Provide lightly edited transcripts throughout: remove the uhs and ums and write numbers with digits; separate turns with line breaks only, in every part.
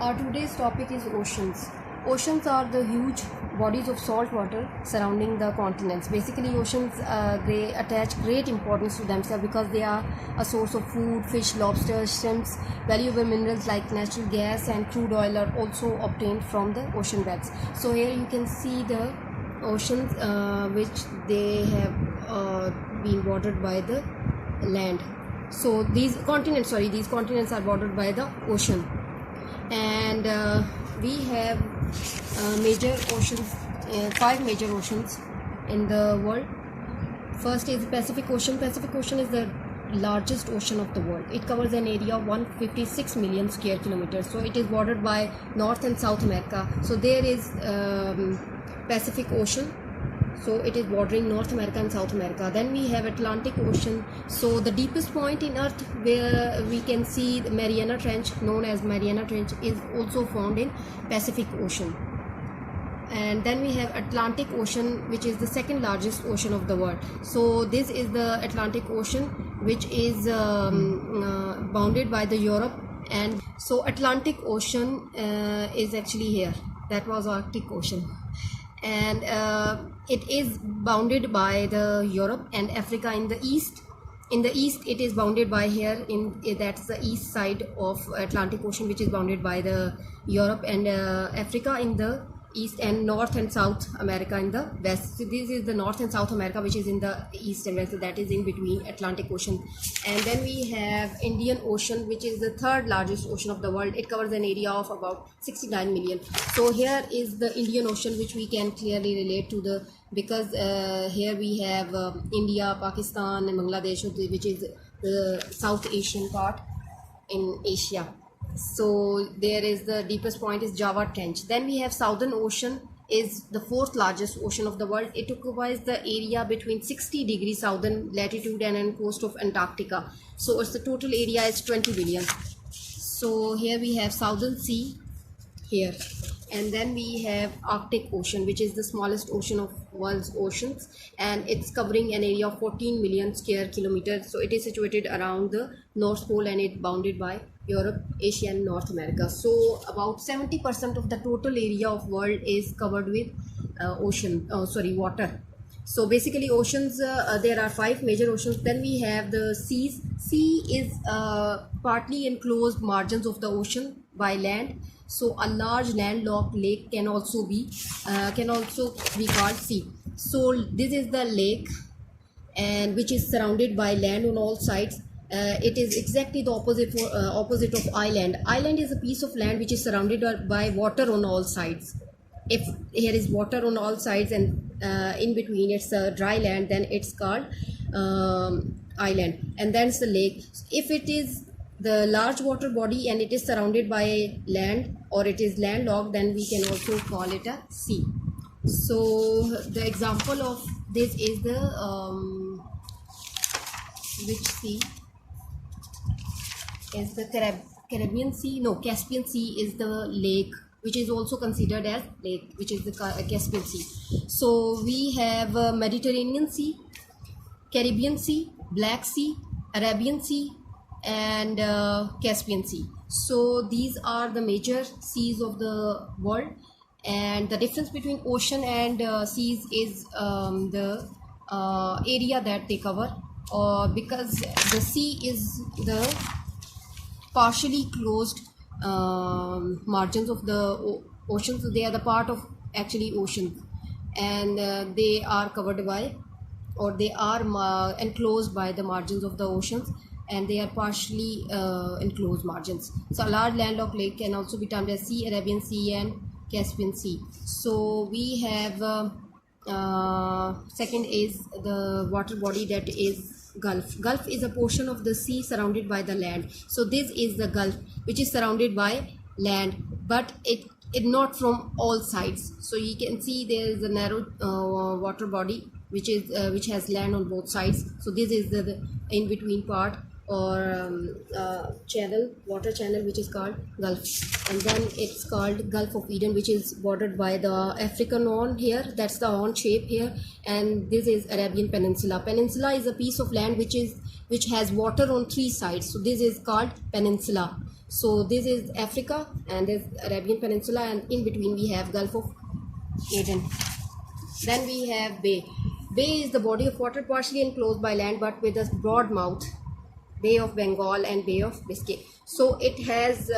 Our today's topic is oceans. Oceans are the huge bodies of salt water surrounding the continents. Basically, oceans they attach great importance to themselves because they are a source of food, fish, lobsters, shrimps. Valuable minerals like natural gas and crude oil are also obtained from the ocean beds. So here you can see the oceans which they have been bordered by the land. So these continents are bordered by the ocean, and we have major oceans, five major oceans in the world. First is the Pacific Ocean. Pacific Ocean is the largest ocean of the world. It covers an area of 156 million square kilometers. So it is bordered by North and South America. So there is Pacific Ocean. So it is bordering North America and South America. Then we have Atlantic Ocean. So the deepest point in Earth where we can see the Mariana Trench, known as Mariana Trench, is also found in Pacific Ocean. And then we have Atlantic Ocean, which is the second largest ocean of the world. So this is the Atlantic Ocean, which is bounded by the Europe. And so Atlantic Ocean is actually here. That was Arctic Ocean. And it is bounded by the Europe and Africa in the east. In the east, it is bounded by here that's the east side of Atlantic Ocean, which is bounded by the Europe and Africa in the east, and North and South America in the west. So this is the North and South America, which is in the east and west. So that is in between Atlantic Ocean. And then we have Indian Ocean, which is the third largest ocean of the world. It covers an area of about 69 million. So here is the Indian Ocean, which we can clearly relate to the, because here we have India, Pakistan and Bangladesh, which is the South Asian part in Asia. So there is the deepest point is Java Trench. Then we have Southern Ocean, is the fourth largest ocean of the world. It occupies the area between 60 degrees southern latitude and coast of Antarctica. So its the total area is 20 billion. So here we have Southern Sea here. And then we have Arctic Ocean, which is the smallest ocean of world's oceans, and it's covering an area of 14 million square kilometers. So it is situated around the North Pole, and it's bounded by Europe, Asia and North America. So about 70% of the total area of world is covered with water. So basically oceans, there are five major oceans. Then we have the seas. Sea is partly enclosed margins of the ocean by land. So a large landlocked lake can also be called sea. So this is the lake, and which is surrounded by land on all sides. It is exactly the opposite of island. Island is a piece of land which is surrounded by water on all sides. If here is water on all sides and in between it's a dry land, then it's called island. And then it's the lake. If it is the large water body and it is surrounded by land, or it is landlocked, then we can also call it a sea. So the example of this is the which sea is the Caribbean Sea? No, Caspian Sea is the lake, which is also considered as lake, which is the Caspian Sea. So we have Mediterranean Sea, Caribbean Sea, Black Sea, Arabian Sea and Caspian Sea. So these are the major seas of the world, and the difference between ocean and seas is the area that they cover, because the sea is the partially closed margins of the ocean. So they are the part of actually ocean, and they are covered by, or they are enclosed by the margins of the oceans, and they are partially enclosed margins. So a large landlocked lake can also be termed as Sea, Arabian Sea and Caspian Sea. So we have second is the water body, that is Gulf. Gulf is a portion of the sea surrounded by the land. So this is the Gulf, which is surrounded by land, but it not from all sides. So you can see there is a narrow water body which has land on both sides. So this is the in between part, or water channel, which is called Gulf. And then it's called Gulf of Eden, which is bordered by the African Horn here. That's the horn shape here. And this is Arabian Peninsula. Peninsula is a piece of land which is which has water on three sides. So this is called peninsula. So this is Africa and this Arabian Peninsula, and in between we have Gulf of Aden. Then we have bay. Bay is the body of water partially enclosed by land but with a broad mouth. Bay of Bengal and Bay of Biscay. So it has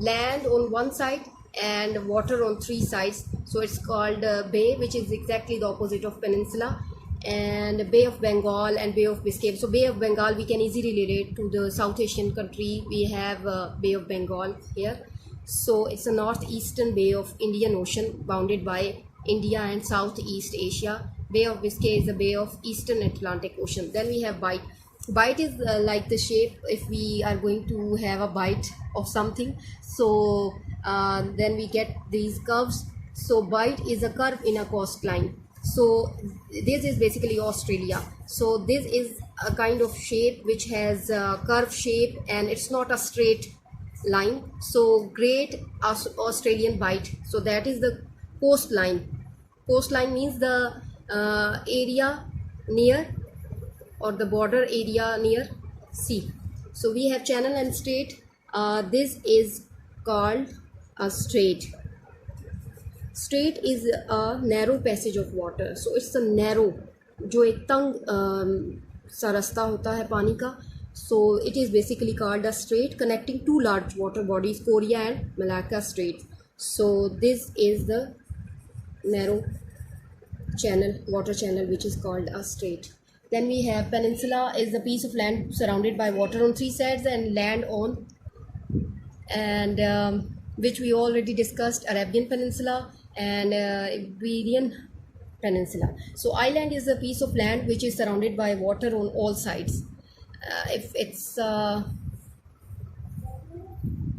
land on one side and water on three sides. So it's called bay, which is exactly the opposite of peninsula. And Bay of Bengal and Bay of Biscay. So Bay of Bengal we can easily relate to the South Asian country. We have Bay of Bengal here. So it's a northeastern bay of Indian Ocean bounded by India and Southeast Asia. Bay of Biscay is a bay of Eastern Atlantic Ocean. Then we have bite. Bite is like the shape if we are going to have a bite of something. So then we get these curves. So bite is a curve in a coastline. So this is basically Australia. So this is a kind of shape which has a curve shape and it's not a straight line. So Great Australian Bight. So that is the coastline. Coastline means the area near or the border area near sea. So we have channel and strait. This is called a strait. Strait is a narrow passage of water. So it's a narrow, जो एक तंग सा रास्ता होता है पानी का. So it is basically called a strait connecting two large water bodies, Korea and Malacca Strait. So this is the narrow channel, water channel, which is called a strait. Then we have peninsula is a piece of land surrounded by water on three sides and land on, and which we already discussed, Arabian Peninsula and Iberian Peninsula. So island is a piece of land which is surrounded by water on all sides. If it's a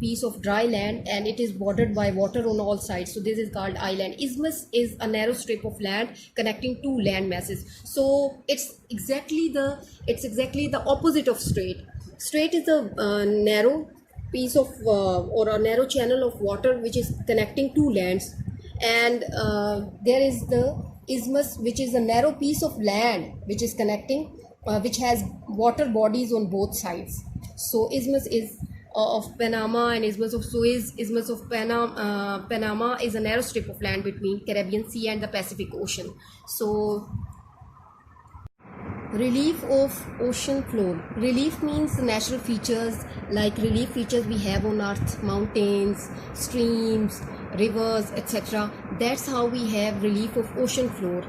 piece of dry land and it is bordered by water on all sides, so this is called island. Isthmus is a narrow strip of land connecting two land masses. So it's exactly the opposite of strait. Strait is a narrow piece of or a narrow channel of water which is connecting two lands, and there is the isthmus, which is a narrow piece of land which is connecting which has water bodies on both sides. So isthmus is of Panama and isthmus of Suez. Isthmus of Panama is a narrow strip of land between Caribbean Sea and the Pacific Ocean. So relief of ocean floor. Relief means natural features, like relief features we have on earth, mountains, streams, rivers, etc. That's how we have relief of ocean floor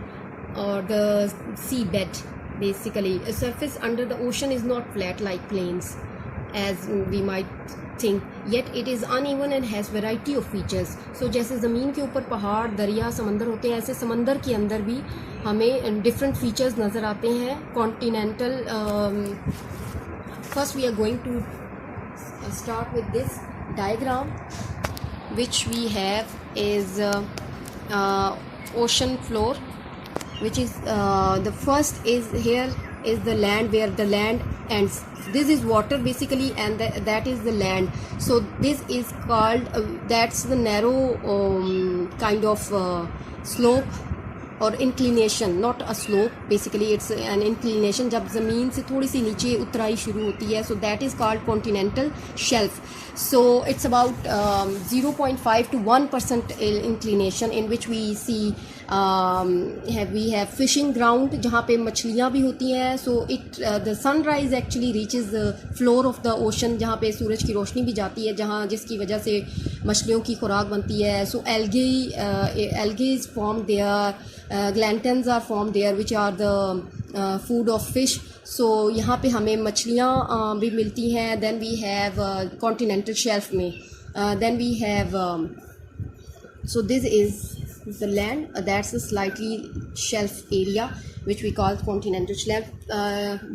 or the seabed. Basically, a surface under the ocean is not flat like plains as we might think, yet it is uneven and has variety of features. So जैसे ज़मीन के ऊपर पहाड़, दरिया, समंदर होते हैं, ऐसे समंदर के अंदर भी हमें different features नज़र आते हैं. Continental. First we are going to start with this diagram, which we have is ocean floor, which is the first is here is the land where the land ends. This is water basically, and that is the land. So this is called that's the narrow kind of slope or inclination, not a slope. Basically it's an inclination जब ज़मीन से थोड़ी सी नीचे उतराई शुरू होती है. So that is called continental shelf. So it's about 0.5 to 1% inclination, in which we see we have fishing ground जहाँ पे मछलियाँ भी होती हैं. So the sunrise actually reaches the floor of the ocean, जहाँ पे सूरज की रोशनी भी जाती है, जहाँ जिसकी वजह से मछलियों की खुराक बनती है. So algae is formed there, planktons are formed there, which are the food of fish. So यहाँ पे हमें मछलियाँ भी मिलती हैं. Then we have continental shelf में then we have so this is the land, that's a slightly shelf area which we call continental shelf.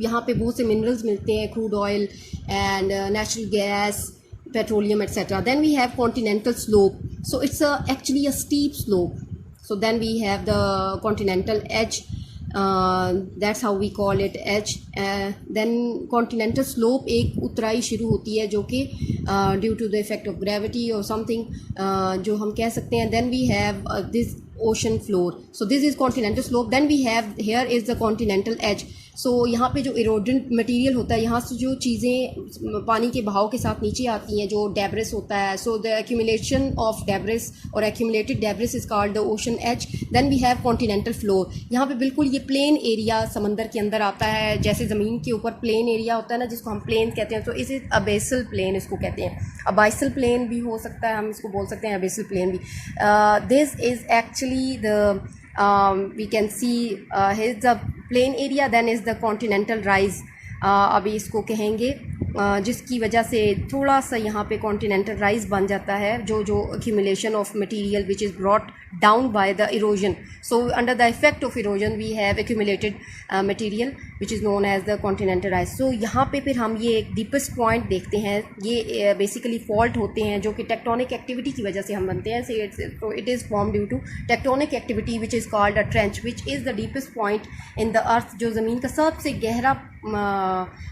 यहाँ पे बहुत से minerals मिलते हैं, crude oil and natural gas, petroleum, etc. Then we have continental slope. So it's actually a steep slope. So then we have the continental edge. That's how we call it edge. Then continental slope एक उतराई शुरू होती है जो कि due to the effect of gravity or something जो हम कह सकते हैं. Then we have this ocean floor. So this is continental slope. Then we have here is the continental edge. सो यहाँ पे जो इरोडेंट मटेरियल होता है, यहाँ से जो चीज़ें पानी के बहाव के साथ नीचे आती हैं, जो डेब्रिस होता है, so the accumulation of debris और accumulated debris is called the ocean edge. Then we have continental floor. यहाँ पे बिल्कुल ये प्लेन एरिया समंदर के अंदर आता है, जैसे ज़मीन के ऊपर प्लेन एरिया होता है ना, जिसको हम प्लेन कहते हैं, तो इस अबेसल प्लेन इसको कहते हैं। अबाइसल प्लेन भी हो सकता है, हम इसको बोल सकते हैं अबेसल प्लेन भी। This is actually the we can see here's the plain area, then is the continental rise। अभी इसको कहेंगे जिसकी वजह से थोड़ा सा यहाँ पे कॉन्टिनेंटल राइज बन जाता है, जो accumulation of material which is brought down by the erosion। So under the effect of erosion we have accumulated material which is known as the continental rise। So यहाँ पे फिर हम ये एक deepest point देखते हैं। ये basically fault होते हैं जो कि tectonic activity की वजह से हम बनते हैं। So it is formed due to tectonic activity which is called a trench, which is the deepest point in the earth। जो ज़मीन का सबसे गहरा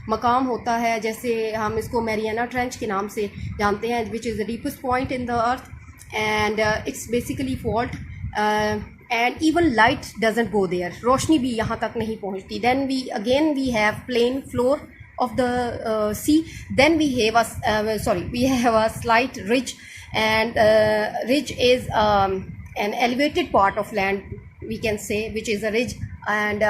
मकाम होता है, जैसे हम इसको मैरियाना ट्रेंच के नाम से जानते हैं, which is the deepest point in the earth, and it's basically fault and even light doesn't go there. रोशनी भी यहाँ तक नहीं पहुँचती। Then we have plain floor of the sea। then we have a slight ridge, and ridge is an elevated part of land we can say, which is a ridge। And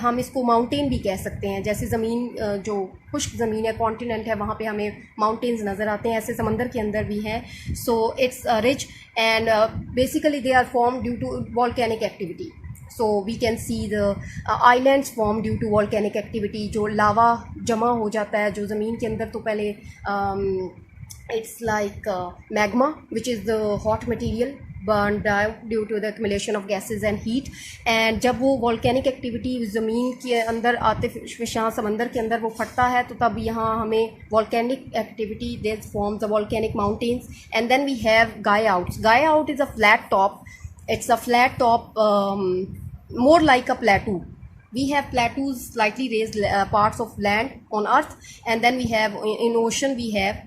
हम इसको mountain भी कह सकते हैं। जैसे ज़मीन जो खुश्क ज़मीन है, कॉन्टिनेंट है, वहाँ पे हमें माउंटेन्स नज़र आते हैं, ऐसे समंदर के अंदर भी हैं। So it's rich and basically they are form due to volcanic activity. So we can see the islands form due to volcanic activity. जो लावा जमा हो जाता है जो ज़मीन के अंदर, तो पहले it's like magma, which is the hot material burned down due to the accumulation of gases and heat। and जब वो volcanic activity ज़मीन के अंदर आतिशियाँ समंदर के अंदर वो फटता है, तो तब यहाँ हमें volcanic activity that forms the volcanic mountains। and then we have Guyouts। Guyout is a flat top, it's a flat top, more like a plateau। we have plateaus, slightly raised parts of land on earth, and then we have in ocean we have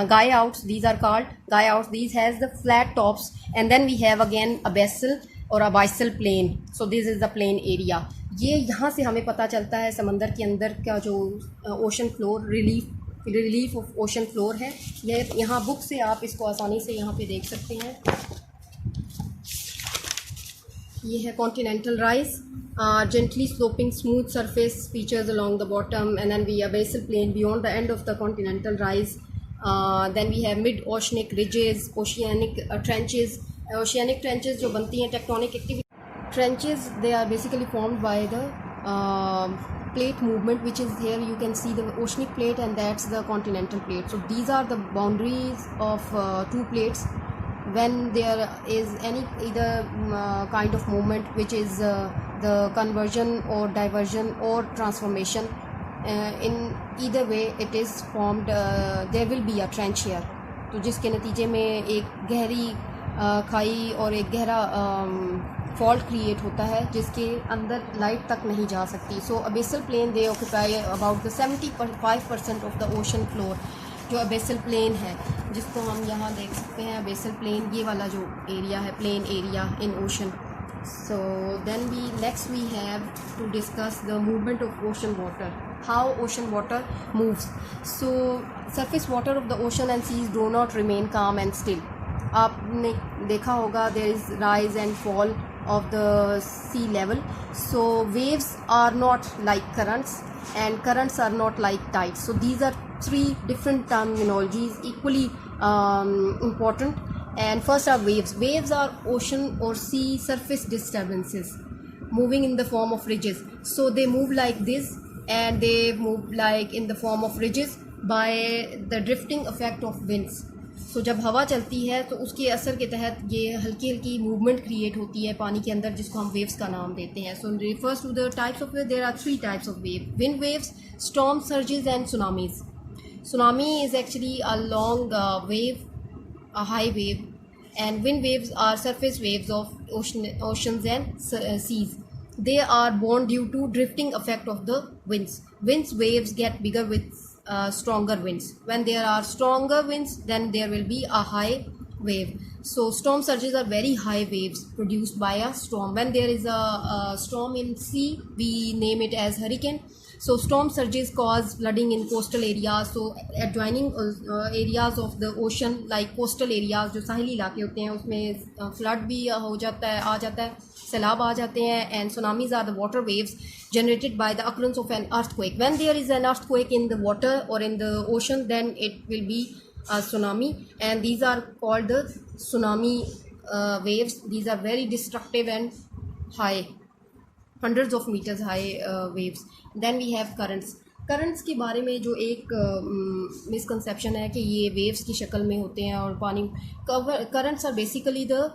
Guyouts। these are called Guyouts। these has the flat tops, and then we have again abyssal or abyssal plain। so this is the plain area। ये यहाँ से हमें पता चलता है समंदर के अंदर का जो ocean floor relief of ocean floor है। ये यहाँ बुक से आप इसको आसानी से यहाँ पे देख सकते हैं। ये है continental rise, gently sloping smooth surface features along the bottom, and then we have abyssal plain beyond the end of the continental rise। then we have mid-oceanic ridges, oceanic trenches। oceanic trenches जो बनती हैं tectonic activity trenches, they are basically formed by the plate movement, which is here you can see the oceanic plate and that's the continental plate। so these are the boundaries of two plates when there is any either kind of movement which is the conversion or diversion or transformation। in either way it is formed, there will be a trench here। तो जिसके नतीजे में एक गहरी खाई और एक गहरा फॉल्ट क्रिएट होता है, जिसके अंदर लाइट तक नहीं जा सकती। So abyssal plain they occupy about the 75% of the ocean floor. जो अबेसल प्लेन है, जिसको हम यहाँ देख सकते हैं, अबेसल प्लेन ये वाला जो एरिया है, plain area in ocean. so then next we have to discuss the movement of ocean water, how ocean water moves। so surface water of the ocean and seas do not remain calm and still। आपने देखा होगा there is rise and fall of the sea level। so waves are not like currents and currents are not like tides। so these are three different terminologies equally important। and first are waves। waves are ocean or sea surface disturbances moving in the form of ridges। so they move like this and they move like in the form of ridges by the drifting effect of winds। so जब हवा चलती है तो उसके असर के तहत ये हल्की हल्की मूवमेंट क्रिएट होती है पानी के अंदर, जिसको हम वेव्स का नाम देते हैं। so refers to the types of waves, there are three types of wave: wind waves, storm surges and tsunamis। tsunami is actually a long wave, a high wave, and wind waves are surface waves of oceans and seas। they are born due to drifting effect of the winds waves get bigger with stronger winds। when there are stronger winds then there will be a high wave। So storm surges are very high waves produced by a storm. When there is a storm in sea, we name it as hurricane. So storm surges cause flooding in coastal areas. So adjoining areas of the ocean like coastal areas जो साहिली इलाके होते हैं उसमें flood भी हो जाता है, आ जाता है, सैलाब आ जाते हैं. And tsunamis are the water waves generated by the occurrence of an earthquake. When there is an earthquake in the water or in the ocean, then it will be a tsunami, and these are called the tsunami waves. These are very destructive and high, hundreds of meters high waves. Then we have currents. Currents के बारे में जो एक misconception है कि ये waves की शक्ल में होते हैं और पानी. Currents are basically the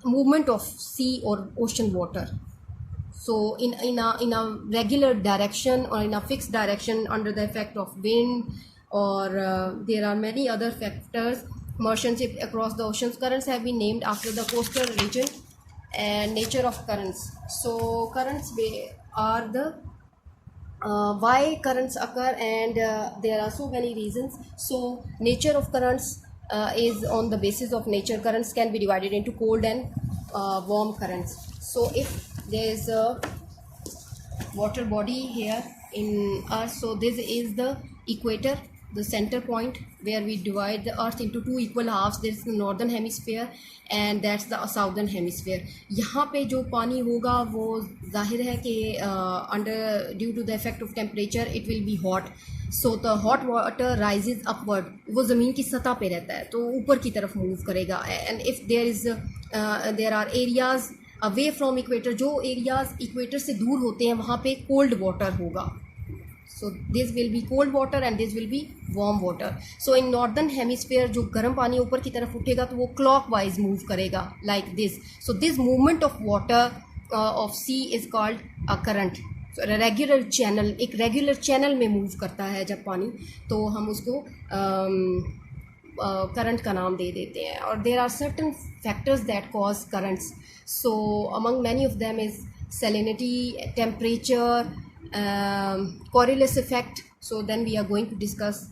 movement of sea or ocean water. So in a regular direction or in a fixed direction under the effect of wind, or there are many other factors. Motionship across the oceans. Currents have been named after the coastal region and nature of currents. So currents are the why currents occur, and there are so many reasons. So nature of currents is on the basis of nature. Currents can be divided into cold and warm currents. So if there is a water body here in Earth, so this is the equator, the center point where we divide the Earth into two equal halves. This is the northern hemisphere and that's the southern hemisphere. यहाँ पे जो पानी होगा वो जाहिर है कि under due to the effect of temperature it will be hot. So the hot water rises upward. वो ज़मीन की सतह पे रहता है तो ऊपर की तरफ मूव करेगा. And if there are areas away from equator, जो areas equator से दूर होते हैं वहाँ पे cold water होगा. So this will be cold water and this will be warm water. So in northern hemisphere जो गर्म पानी ऊपर की तरफ उठेगा तो वो clockwise move करेगा like this. So this movement of water of sea is called a current. So a regular channel, एक regular channel में move करता है जब पानी, तो हम उसको current का नाम दे देते हैं. और there are certain factors that cause currents. So among many of them is salinity, temperature, Coriolis effect. So then we are going to discuss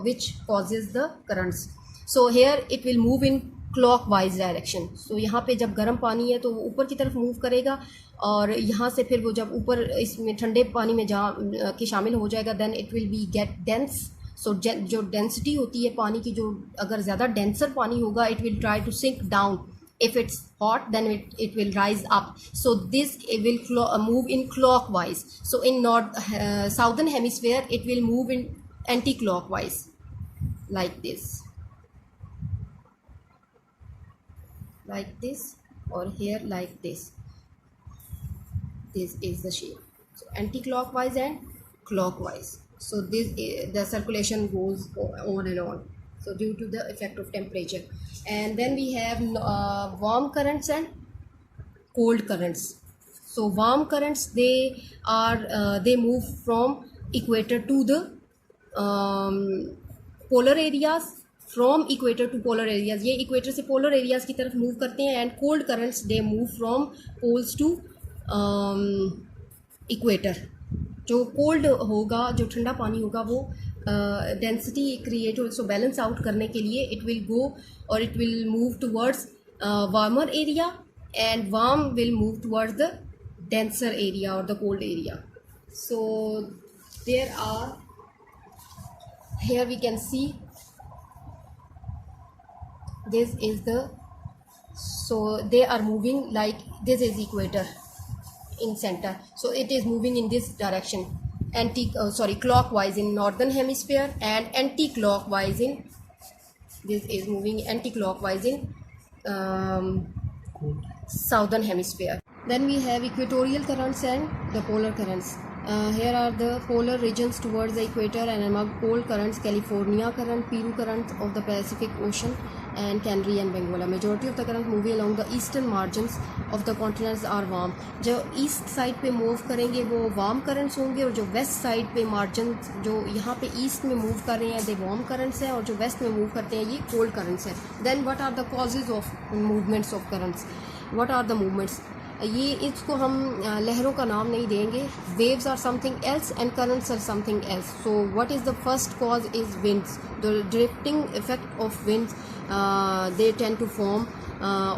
which causes the currents. So here it will move in clockwise direction. So यहाँ पे जब गर्म पानी है तो वो ऊपर की तरफ मूव करेगा और यहाँ से फिर वो जब ऊपर इसमें ठंडे पानी में जहाँ कि शामिल हो जाएगा then it will be get dense. So जो डेंसिटी होती है पानी की, जो अगर ज़्यादा डेंसर पानी होगा it will try to sink down. If it's hot then it will rise up. So this it will move in clockwise. So in southern hemisphere it will move in anti-clockwise like this or here like this. This is the shape. So anti-clockwise and clockwise. So the circulation goes on and on. So due to the effect of temperature. And then we have warm currents and cold currents. So warm currents, they move from equator to the polar areas, from equator to polar areas. ये equator से polar areas की तरफ move करते हैं. And cold currents, they move from poles to equator. जो cold होगा, जो ठंडा पानी होगा वो डेंसिटी क्रिएट हो, सो बैलेंस आउट करने के लिए इट विल गो और it will move towards warmer area and warm will move towards the denser area और the cold area. So there are here we can see this is the, so they are moving like this is equator in center, so it is moving in this direction. Clockwise in northern hemisphere and anti-clockwise in, this is moving anti-clockwise in southern hemisphere. Then we have equatorial currents and the polar currents. Here are the polar regions towards the equator, and among pole currents, California current, Peru current of the Pacific Ocean, and Canary and Bengola. Majority of the currents moving along the eastern margins of the continents are warm. जो east side पे move करेंगे वो warm currents होंगे, और जो west side पे margins जो यहाँ पे east में move कर रहे हैं they warm currents हैं, और जो west में move करते हैं ये cold currents हैं. Then what are the causes of movements of currents? What are the movements? ये इसको हम लहरों का नाम नहीं देंगे. Waves are something else and currents are something else. So what is the first cause is winds. The drifting effect of winds, they tend to form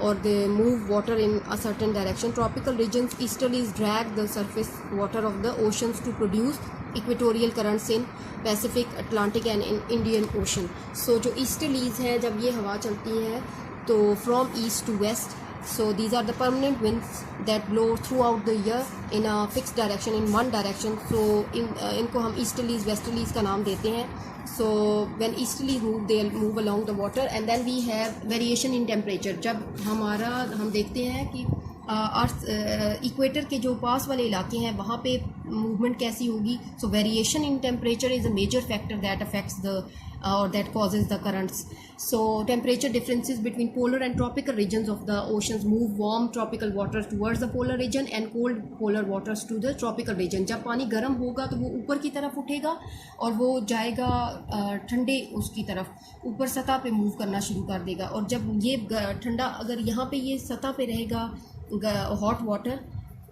or they move water in a certain direction. Tropical regions easterlies drag the surface water of the oceans to produce equatorial currents in Pacific, Atlantic and in Indian Ocean. So जो easterlies हैं, जब ये हवा चलती है तो from east to west, so these are the permanent winds that blow throughout the year in a fixed direction, in one direction. So इनको हम easterlies westerlies का नाम देते हैं. So when easterlies move, they move along the water. And then we have variation in temperature. जब हम देखते हैं कि अर्थ इक्वेटर के जो पास वाले इलाके हैं वहाँ पे मूवमेंट कैसी होगी. So variation in temperature is a major factor that affects the or that causes the currents. So temperature differences between polar and tropical regions of the oceans move warm tropical waters towards the polar region and cold polar waters to the tropical region. जब पानी गर्म होगा तो वो ऊपर की तरफ उठेगा और वो जाएगा ठंडे उसकी तरफ, ऊपर सतह पे मूव करना शुरू कर देगा. और जब ये ठंडा, अगर यहाँ पे ये सतह पे रहेगा हॉट वाटर,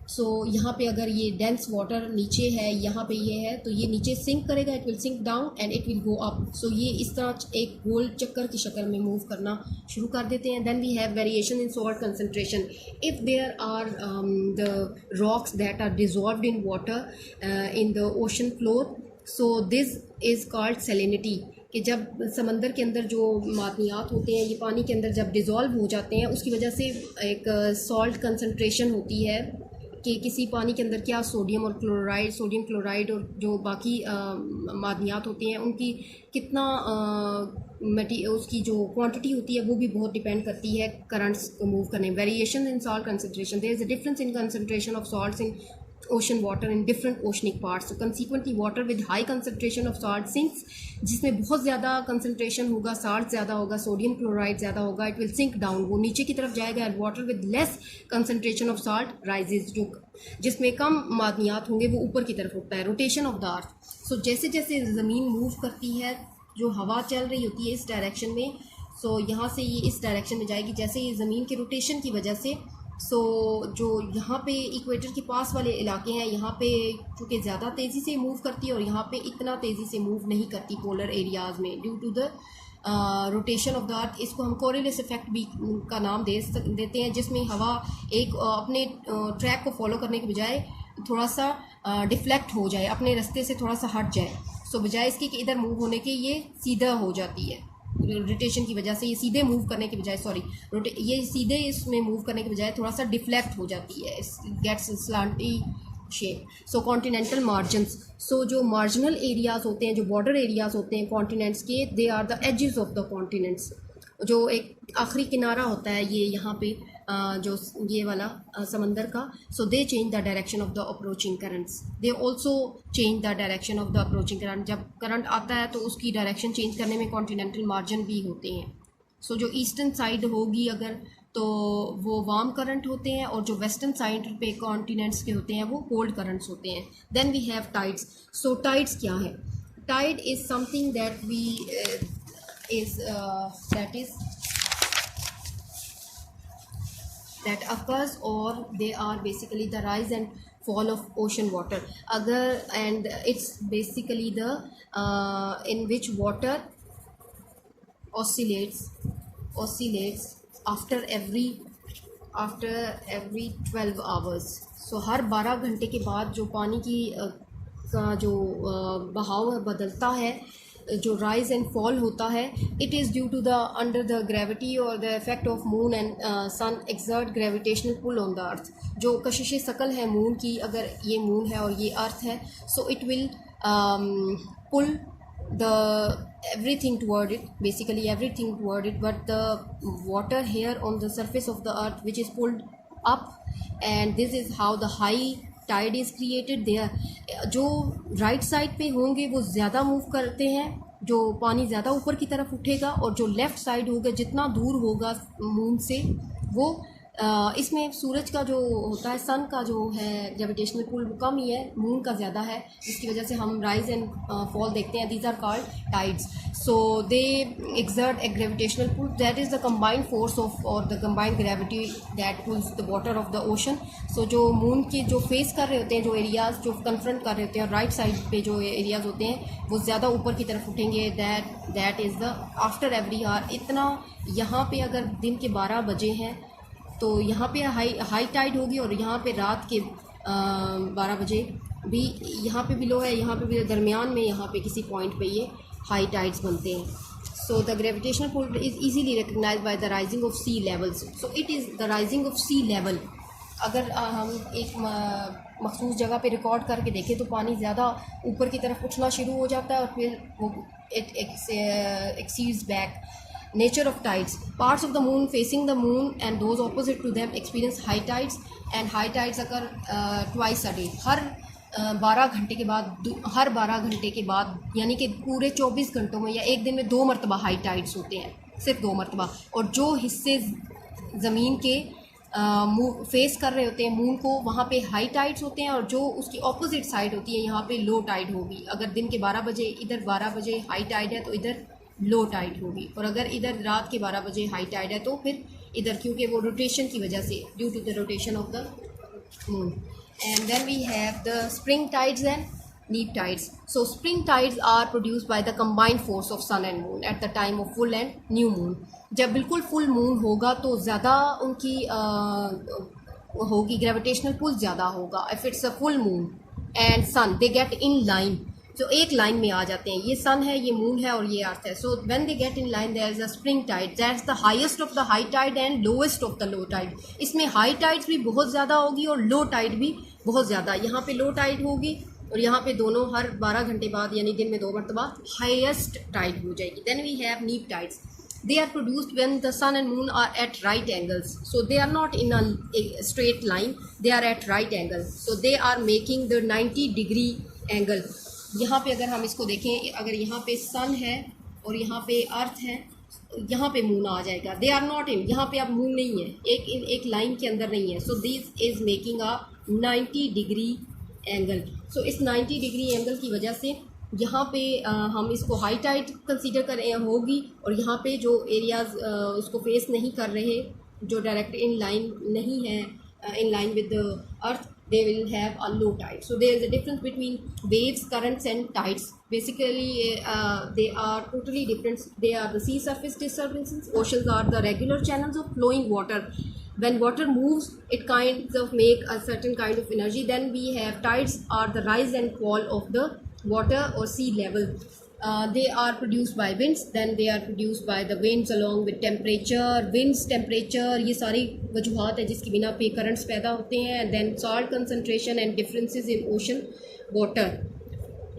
सो यहाँ पे अगर ये डेंस वाटर नीचे है, यहाँ पे ये है, तो ये नीचे सिंक करेगा, it will sink down and it will go up. So ये इस तरह एक गोल चक्कर की शक्ल में मूव करना शुरू कर देते हैं. Then we have variation in salt concentration. If there are the rocks that are dissolved in water in the ocean floor, so this is called salinity. कि जब समंदर के अंदर जो मादनियात होते हैं ये पानी के अंदर जब डिज़ोल्व हो जाते हैं, उसकी वजह से एक सॉल्ट कंसनट्रेशन होती है कि किसी पानी के अंदर क्या सोडियम क्लोराइड और जो बाकी मादनियात होती हैं उनकी कितना उसकी जो क्वांटिटी होती है वो भी बहुत डिपेंड करती है करंट्स को मूव करने. Variation in salt concentration. There is a difference in concentration of salts in ocean water in different oceanic parts. So consequently water with high concentration of salt sinks, जिसमें बहुत ज़्यादा concentration होगा, salt ज़्यादा होगा, sodium chloride ज़्यादा होगा, it will sink down, वो नीचे की तरफ जाएगा. and water with less concentration of salt rises, जो जिसमें कम मादनियात होंगे वो ऊपर की तरफ उठता है. rotation of the earth. so जैसे जैसे ज़मीन मूव करती है, जो हवा चल रही होती है इस डायरेक्शन में, so यहाँ से ये इस डायरेक्शन में जाएगी जैसे ये ज़मीन के रोटेशन की वजह से. सो जो यहाँ पे इक्वेटर के पास वाले इलाके हैं, यहाँ पे चूँकि ज़्यादा तेज़ी से मूव करती है और यहाँ पे इतना तेज़ी से मूव नहीं करती पोलर एरियाज़ में, due to the rotation of the earth. इसको हम कोरिलेस इफेक्ट भी का नाम देते हैं, जिसमें हवा एक अपने ट्रैक को फॉलो करने के बजाय थोड़ा सा डिफ्लेक्ट हो जाए, अपने रास्ते से थोड़ा सा हट जाए. सो बजाय इसके कि इधर मूव होने के ये सीधा हो जाती है. रोटेशन की वजह से ये सीधे मूव करने के बजाय ये सीधे इसमें मूव करने के बजाय थोड़ा सा डिफ्लेक्ट हो जाती है, गेट्स स्लांटी शेप. सो कॉन्टिनेंटल मार्जिन्स. सो जो मार्जिनल एरियाज़ होते हैं, जो बॉर्डर एरियाज़ होते हैं कॉन्टिनेंट्स के, they are the edges of the continents. जो एक आखिरी किनारा होता है ये यहाँ पे जो ये वाला समंदर का, so they change the direction of the approaching currents. They also change the direction of the approaching current. जब करंट आता है तो उसकी डायरेक्शन चेंज करने में कॉन्टिनेंटल मार्जिन भी होते हैं. सो जो ईस्टर्न साइड होगी अगर, तो वो वार्म करंट होते हैं, और जो वेस्टर्न साइड पे कॉन्टिनेंट्स के होते हैं वो कोल्ड करंट्स होते हैं. Then we have tides. So tides क्या है? Tide is something that we that occurs, or they are basically the rise and fall of ocean water. And it's basically the in which water oscillates after every 12 hours. So हर 12 घंटे के बाद जो पानी की का जो बहाव बदलता है, जो राइज एंड फॉल होता है, it is due to the under the gravity और the effect of moon and sun exert gravitational pull on the earth. जो कशिश शकल है मून की, अगर ये मून है और ये अर्थ है, so it will pull the everything toward it, basically everything toward it, but the water here on the surface of the earth which is pulled up, and this is how the high tide is created there. जो right side पे होंगे वो ज़्यादा move करते हैं, जो पानी ज़्यादा ऊपर की तरफ उठेगा, और जो लेफ़्ट साइड होगा जितना दूर होगा मून से वो इसमें सूरज का जो होता है, सन का जो है ग्रेविटेशनल पुल वो कम ही है, मून का ज़्यादा है, जिसकी वजह से हम राइज एंड फॉल देखते हैं. These are called tides. So they exert a gravitational pull that is the combined force of और the combined gravity that pulls the water of the ocean. So जो मून के जो face कर रहे होते हैं, जो एरियाज़ जो कन्फ्रंट कर रहे होते हैं, राइट साइड पे जो एरियाज़ होते हैं वो ज़्यादा ऊपर की तरफ उठेंगे. That is the after every hour. इतना यहाँ पे अगर दिन के 12 बजे हैं तो यहाँ पे हाई टाइड होगी, और यहाँ पे रात के 12 बजे भी यहाँ पे भी लो है, यहाँ पे भी दरमियान में यहाँ पे किसी पॉइंट पे ये हाई टाइड्स बनते हैं. So the gravitational pull is easily recognize by the rising of sea levels. So it is the rising of sea level. अगर हम एक मखसूस जगह पे रिकॉर्ड करके देखें तो पानी ज़्यादा ऊपर की तरफ उठना शुरू हो जाता है और फिर वो it exceeds back. Nature of tides. Parts of the moon facing the moon and those opposite to them experience high tides, and high tides occur twice a day. हर 12 घंटे के बाद यानी कि पूरे 24 घंटों में या एक दिन में 2 मरतबा हाई टाइड्स होते हैं, सिर्फ 2 मरतबा. और जो हिस्से ज़मीन के फेस कर रहे होते हैं मून को, वहाँ पे हाई टाइड्स होते हैं, और जो उसकी ऑपोजिट साइड होती है यहाँ पे लो टाइड होगी. अगर दिन के 12 बजे इधर 12 बजे हाई टाइड है तो इधर लो टाइड होगी, और अगर इधर रात के 12 बजे हाई टाइड है तो फिर इधर, क्योंकि वो रोटेशन की वजह से, due to the rotation of the moon. And then we have the spring tides and leap tides. So spring tides are produced by the combined force of sun and moon at the time of full and new moon. जब बिल्कुल full moon होगा तो ज़्यादा उनकी होगी, gravitational pull ज़्यादा होगा. If it's a full moon and sun they get in line, जो एक लाइन में आ जाते हैं. ये सन है, ये मून है और ये अर्थ है. So when they get in line there is a spring tide. That's the highest of the high tide and lowest of the low tide. इसमें हाई टाइड्स भी बहुत ज़्यादा होगी और लो टाइड भी बहुत ज़्यादा. यहाँ पे लो टाइड होगी और यहाँ पे दोनों हर 12 घंटे बाद यानी दिन में 2 मरतबा हाईएस्ट टाइड हो जाएगी. देन वी हैव नीप tides. They are produced when the sun and moon are at right angles. So they are not in a straight line. They are at right angles. So they are making the 90-degree angle. यहाँ पे अगर हम इसको देखें, अगर यहाँ पे सन है और यहाँ पे अर्थ है, यहाँ पे मून आ जाएगा. दे आर नॉट इन, यहाँ पे अब मून नहीं है, एक लाइन के अंदर नहीं है. So this is making a 90-डिग्री एंगल. सो इस 90-डिग्री एंगल की वजह से यहाँ पे हम इसको हाई टाइड कंसीडर करें होगी, और यहाँ पे जो एरियाज़ उसको फेस नहीं कर रहे, जो डायरेक्ट इन लाइन नहीं है, in line with the earth, they will have a low tide. So there is a difference between waves, currents and tides. Basically they are totally different. They are the sea surface disturbances. Oceans are the regular channels of flowing water. When water moves, it kinds of make a certain kind of energy. Then we have tides are the rise and fall of the water or sea level. They are produced by winds. Then they are produced by the winds along with temperature. Winds, temperature, ये सारी वजूहात है जिसकी बिना पे currents पैदा होते हैं. Then salt concentration and differences in ocean water.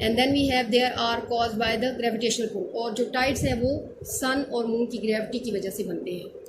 And then we have there are caused by the gravitational pull. और जो tides हैं वो sun और moon की gravity की वजह से बनते हैं.